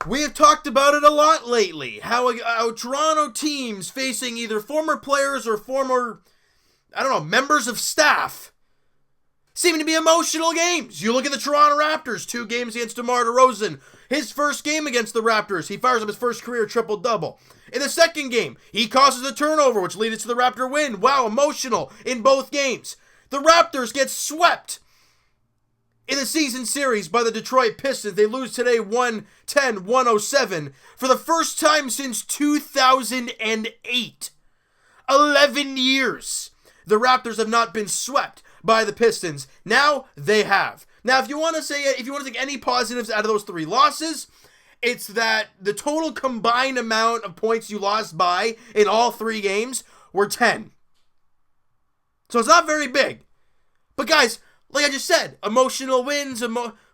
We have talked about it a lot lately, how Toronto teams facing either former players or former, members of staff seem to be emotional games. You look at the Toronto Raptors, 2 games against DeMar DeRozan. His first game against the Raptors, he fires up his first career triple-double. In the second game, he causes a turnover, which leads to the Raptor win. Wow, emotional in both games. The Raptors get swept in the season series by the Detroit Pistons. They lose today 110-107 for the first time since 2008. 11 years. The Raptors have not been swept by the Pistons. Now they have. Now, if you want to take any positives out of those 3 losses, it's that the total combined amount of points you lost by in all 3 games were 10. So it's not very big. But guys, like I just said, emotional wins.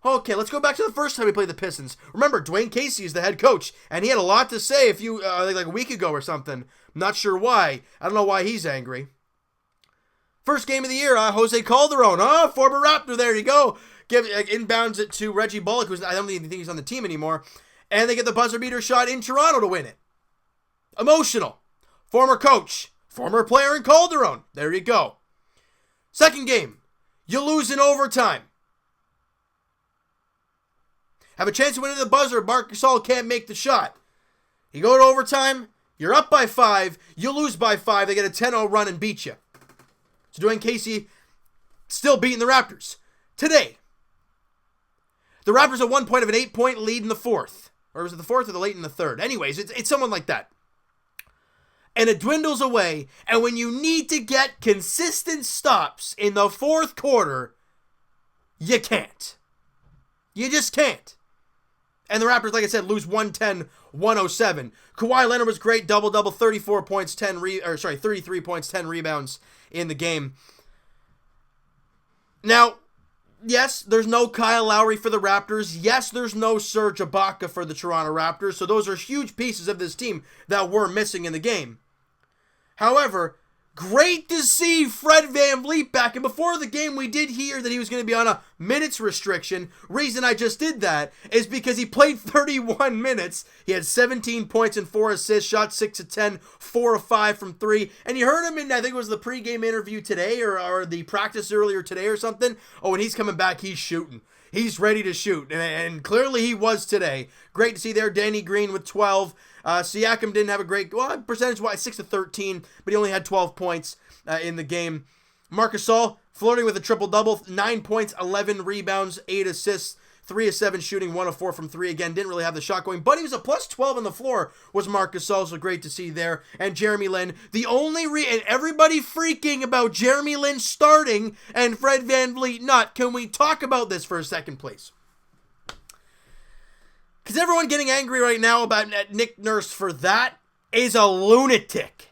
Okay, let's go back to the first time we played the Pistons. Remember, Dwane Casey is the head coach, and he had a lot to say like a week ago or something. I'm not sure why. I don't know why he's angry. First game of the year, Jose Calderon. Former Raptor, there you go. Inbounds it to Reggie Bullock, who's I don't even think he's on the team anymore. And they get the buzzer beater shot in Toronto to win it. Emotional. Former coach. Former player in Calderon. There you go. Second game. You lose in overtime. Have a chance to win at the buzzer. Marc Gasol can't make the shot. You go to overtime. You're up by 5. You lose by 5. They get a 10-0 run and beat you. So Dwane Casey still beating the Raptors. Today, the Raptors at one point have an 8-point lead in the 4th. Or was it the 4th or the late in the 3rd? Anyways, it's someone like that. And it dwindles away. And when you need to get consistent stops in the 4th quarter, you can't. You just can't. And the Raptors, like I said, lose 110-107. Kawhi Leonard was great, double-double, 33 points, 10 rebounds in the game. Now, yes, there's no Kyle Lowry for the Raptors. Yes, there's no Serge Ibaka for the Toronto Raptors. So those are huge pieces of this team that were missing in the game. However, great to see Fred VanVleet back. And before the game, we did hear that he was going to be on a minutes restriction. Reason I just did that is because he played 31 minutes. He had 17 points and 4 assists, shot 6 of 10, 4 of 5 from 3. And you heard him in, I think it was the pregame interview today or the practice earlier today or something. Oh, when he's coming back, he's shooting. He's ready to shoot. And clearly he was today. Great to see there. Danny Green with 12. Siakam didn't have a great, percentage-wise, 6 of 13, but he only had 12 points in the game. Marc Gasol flirting with a triple-double, 9 points, 11 rebounds, 8 assists, 3 of 7 shooting, 1 of 4 from 3. Again, didn't really have the shot going, but he was a plus 12 on the floor, was Marc Gasol, so great to see there. And Jeremy Lin, the only and everybody freaking about Jeremy Lin starting and Fred VanVleet not. Can we talk about this for a second, please? Because everyone getting angry right now about Nick Nurse for that is a lunatic.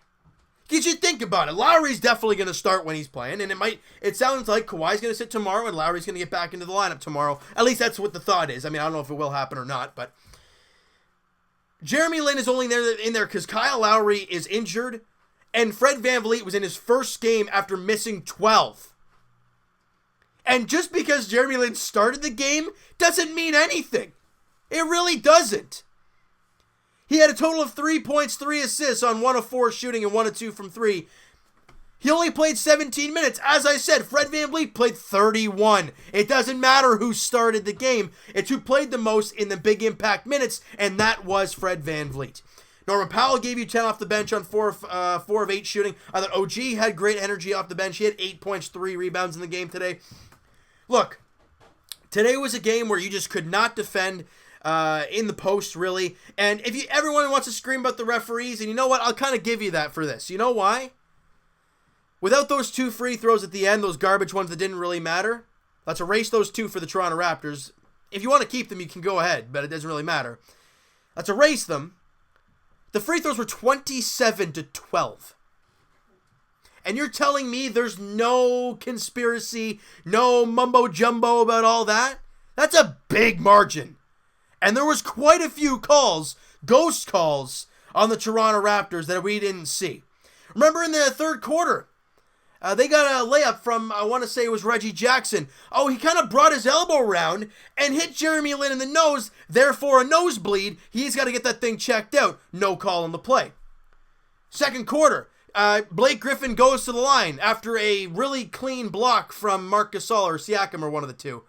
Because you think about it, Lowry's definitely going to start when he's playing, and it sounds like Kawhi's going to sit tomorrow and Lowry's going to get back into the lineup tomorrow. At least that's what the thought is. I mean, I don't know if it will happen or not, but Jeremy Lin is only in there because Kyle Lowry is injured, and Fred VanVleet was in his first game after missing 12. And just because Jeremy Lin started the game doesn't mean anything. It really doesn't. He had a total of 3 points, 3 assists on 1 of 4 shooting and 1 of 2 from 3. He only played 17 minutes. As I said, Fred VanVleet played 31. It doesn't matter who started the game. It's who played the most in the big impact minutes, and that was Fred VanVleet. Norman Powell gave you 10 off the bench on 4 of 8 shooting. I thought OG had great energy off the bench. He had 8 points, 3 rebounds in the game today. Look, today was a game where you just could not defend in the post, really. And if everyone wants to scream about the referees, and you know what? I'll kind of give you that for this. You know why? Without those 2 free throws at the end, those garbage ones that didn't really matter, let's erase those 2 for the Toronto Raptors. If you want to keep them, you can go ahead, but it doesn't really matter. Let's erase them. The free throws were 27-12. And you're telling me there's no conspiracy, no mumbo-jumbo about all that? That's a big margin. And there was quite a few calls, ghost calls, on the Toronto Raptors that we didn't see. Remember in the third quarter, They got a layup from, I want to say it was Reggie Jackson. Oh, he kind of brought his elbow around and hit Jeremy Lin in the nose, therefore a nosebleed. He's got to get that thing checked out. No call on the play. Second quarter, Blake Griffin goes to the line after a really clean block from Marc Gasol or Siakam or one of the two.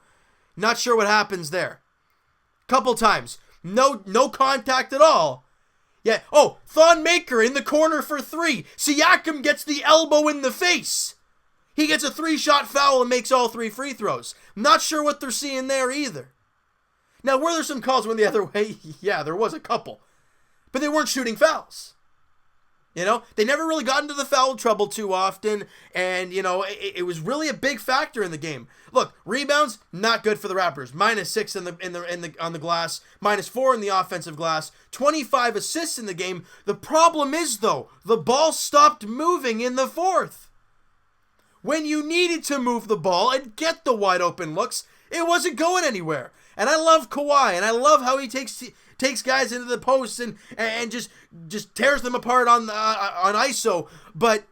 Not sure what happens there. Couple times. No contact at all. Yeah. Oh, Thon Maker in the corner for three. Siakam gets the elbow in the face. He gets a 3-shot foul and makes all 3 free throws. Not sure what they're seeing there either. Now, were there some calls went the other way? Yeah, there was a couple. But they weren't shooting fouls. You know, they never really got into the foul trouble too often, and, you know, it was really a big factor in the game. Look, rebounds, not good for the Raptors. -6 on the glass, -4 in the offensive glass, 25 assists in the game. The problem is, though, the ball stopped moving in the fourth. When you needed to move the ball and get the wide open looks, it wasn't going anywhere. And I love Kawhi, and I love how he takes guys into the post and just tears them apart on ISO. But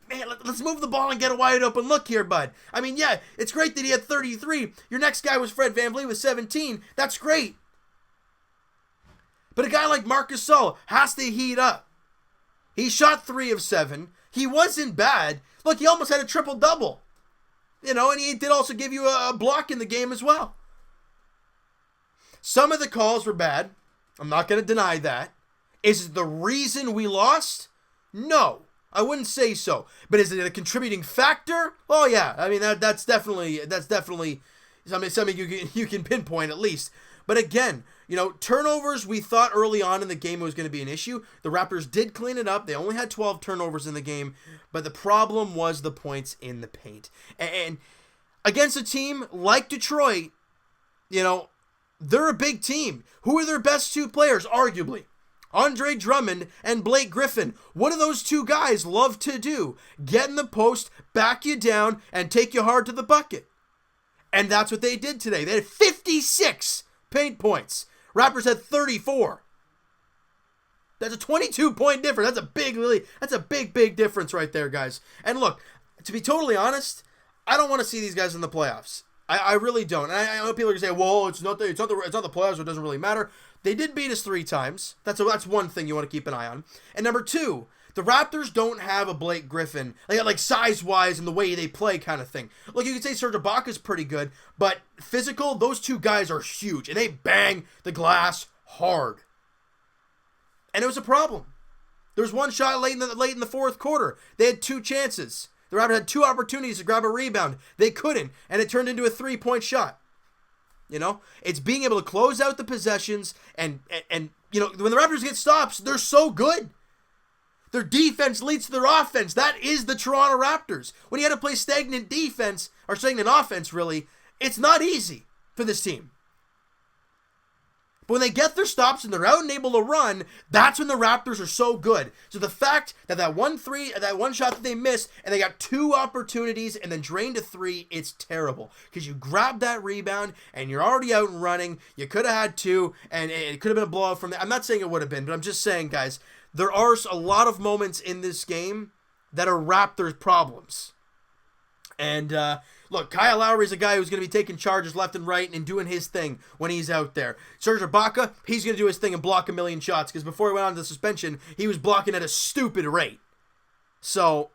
man, let's move the ball and get a wide open look here, bud. I mean, yeah, it's great that he had 33. Your next guy was Fred VanVleet with 17. That's great. But a guy like Marc Gasol has to heat up. He shot 3 of 7. He wasn't bad. Look, he almost had a triple-double. You know, and he did also give you a block in the game as well. Some of the calls were bad. I'm not going to deny that. Is it the reason we lost? No, I wouldn't say so. But is it a contributing factor? Oh yeah, I mean that's definitely something you can pinpoint at least. But again, you know, turnovers, we thought early on in the game it was going to be an issue. The Raptors did clean it up. They only had 12 turnovers in the game, but the problem was the points in the paint. And against a team like Detroit, you know, they're a big team. Who are their best 2 players, arguably? Andre Drummond and Blake Griffin. What do those 2 guys love to do? Get in the post, back you down, and take you hard to the bucket. And that's what they did today. They had 56 paint points. Raptors had 34. That's a 22-point difference. That's a big difference right there, guys. And look, to be totally honest, I don't want to see these guys in the playoffs. I really don't. And I know people are going to say, well, it's not the playoffs, so it doesn't really matter. They did beat us 3 times. That's one thing you want to keep an eye on. And number 2, the Raptors don't have a Blake Griffin, like size-wise and the way they play kind of thing. Look, you could say Serge Ibaka's pretty good, but physical, those 2 guys are huge, and they bang the glass hard. And it was a problem. There was one shot late in the fourth quarter. They had 2 chances. The Raptors had 2 opportunities to grab a rebound. They couldn't, and it turned into a 3-point shot. You know, it's being able to close out the possessions, and you know, when the Raptors get stops, they're so good. Their defense leads to their offense. That is the Toronto Raptors. When you had to play stagnant defense, or stagnant offense, really, it's not easy for this team. But when they get their stops and they're out and able to run, that's when the Raptors are so good. So the fact that that one shot that they missed, and they got 2 opportunities and then drained a 3, it's terrible. Because you grab that rebound and you're already out and running. You could have had 2, and it could have been a blowout from there. I'm not saying it would have been, but I'm just saying, guys, there are a lot of moments in this game that are Raptors problems. And look, Kyle Lowry's a guy who's going to be taking charges left and right and doing his thing when he's out there. Serge Ibaka, he's going to do his thing and block a million shots, because before he went on to the suspension, he was blocking at a stupid rate. So,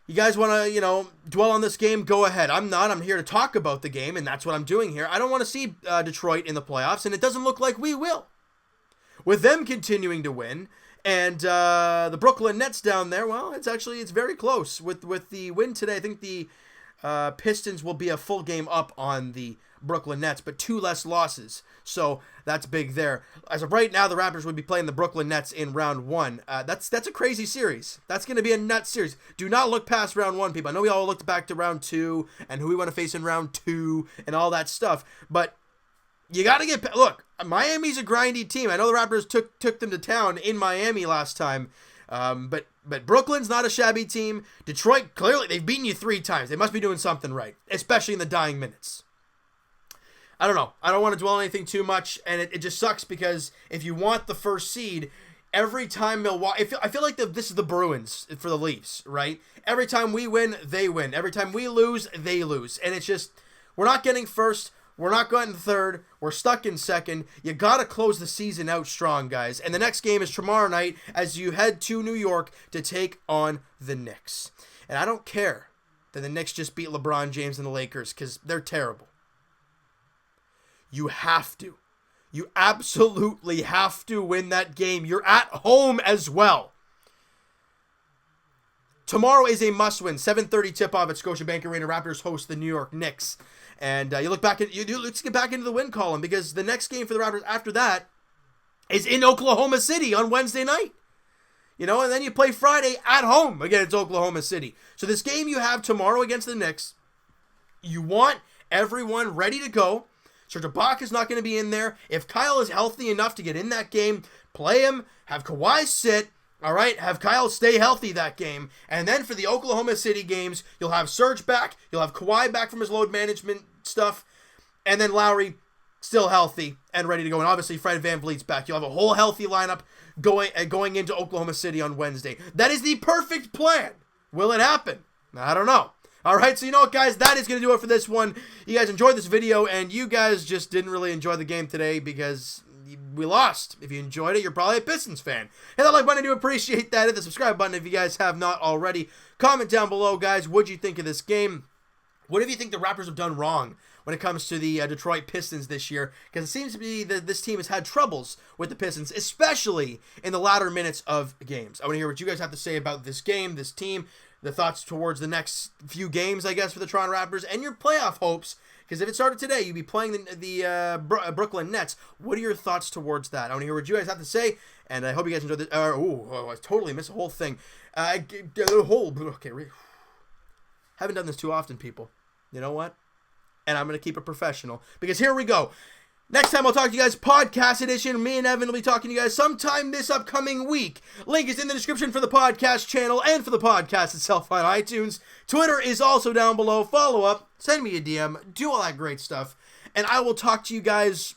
you guys want to, you know, dwell on this game? Go ahead. I'm not. I'm here to talk about the game, and that's what I'm doing here. I don't want to see Detroit in the playoffs, and it doesn't look like we will. With them continuing to win, and the Brooklyn Nets down there, well, it's very close. With the win today, I think the Pistons will be a full game up on the Brooklyn Nets, but 2 less losses. So that's big there. As of right now, the Raptors would be playing the Brooklyn Nets in round 1. That's a crazy series. That's going to be a nuts series. Do not look past round 1, people. I know we all looked back to round 2 and who we want to face in round 2 and all that stuff, but you got to look, Miami's a grindy team. I know the Raptors took them to town in Miami last time, but Brooklyn's not a shabby team. Detroit, clearly, they've beaten you 3 times. They must be doing something right, especially in the dying minutes. I don't know. I don't want to dwell on anything too much, and it just sucks because if you want the first seed, every time Milwaukee, I feel like this is the Bruins for the Leafs, right? Every time we win, they win. Every time we lose, they lose. And it's just, we're not getting first. We're not getting third. We're stuck in second. You got to close the season out strong, guys. And the next game is tomorrow night as you head to New York to take on the Knicks. And I don't care that the Knicks just beat LeBron James and the Lakers because they're terrible. You have to. You absolutely have to win that game. You're at home as well. Tomorrow is a must-win. 7:30 tip-off at Scotiabank Arena. Raptors host the New York Knicks. And let's get back into the win column because the next game for the Raptors after that is in Oklahoma City on Wednesday night. And then you play Friday at home against Oklahoma City. So this game you have tomorrow against the Knicks, you want everyone ready to go. Serge Ibaka's not going to be in there. If Kyle is healthy enough to get in that game, play him, have Kawhi sit, all right, have Kyle stay healthy that game. And then for the Oklahoma City games, you'll have Serge back, you'll have Kawhi back from his load management stuff, and then Lowry still healthy and ready to go. And obviously Fred VanVleet's back. You'll have a whole healthy lineup going into Oklahoma City on Wednesday. That is the perfect plan. Will it happen? I don't know. All right, so you know what, guys? That is going to do it for this one. You guys enjoyed this video, and you guys just didn't really enjoy the game today because we lost. If you enjoyed it, you're probably a Pistons fan. Hit that like button. I do appreciate that. Hit the subscribe button if you guys have not already. Comment down below, guys. What do you think of this game? What do you think the Raptors have done wrong when it comes to the Detroit Pistons this year? Because it seems to be that this team has had troubles with the Pistons, especially in the latter minutes of games. I want to hear what you guys have to say about this game, this team, the thoughts towards the next few games, I guess, for the Toronto Raptors, and your playoff hopes. Because if it started today, you'd be playing the Brooklyn Nets. What are your thoughts towards that? I want to hear what you guys have to say, and I hope you guys enjoyed this. I totally missed a whole thing. Haven't done this too often, people. You know what? And I'm going to keep it professional. Because here we go. Next time I'll talk to you guys, podcast edition. Me and Evan will be talking to you guys sometime this upcoming week. Link is in the description for the podcast channel and for the podcast itself on iTunes. Twitter is also down below. Follow up, send me a DM, do all that great stuff. And I will talk to you guys,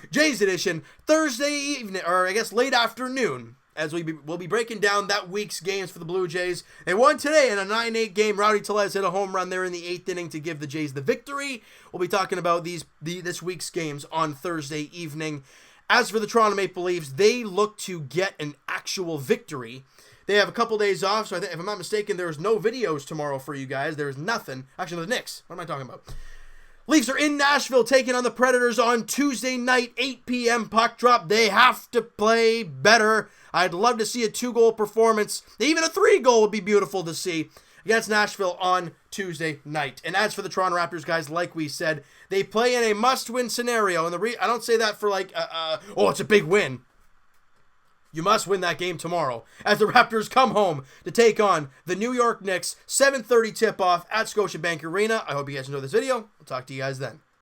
Jay's edition, Thursday evening, or I guess late afternoon, as we'll be breaking down that week's games for the Blue Jays. They won today in a 9-8 game. Rowdy Tellez hit a home run there in the 8th inning to give the Jays the victory. We'll be talking about this week's games on Thursday evening. As for the Toronto Maple Leafs, they look to get an actual victory. They have a couple days off, so I think, if I'm not mistaken, there's no videos tomorrow for you guys. There's nothing. Actually, the Knicks. What am I talking about? Leafs are in Nashville taking on the Predators on Tuesday night, 8 p.m. puck drop. They have to play better. I'd love to see a 2-goal performance. Even a 3-goal would be beautiful to see against Nashville on Tuesday night. And as for the Toronto Raptors, guys, like we said, they play in a must-win scenario. And I don't say that for like, it's a big win. You must win that game tomorrow as the Raptors come home to take on the New York Knicks. 7:30 tip-off at Scotiabank Arena. I hope you guys enjoyed this video. I'll talk to you guys then.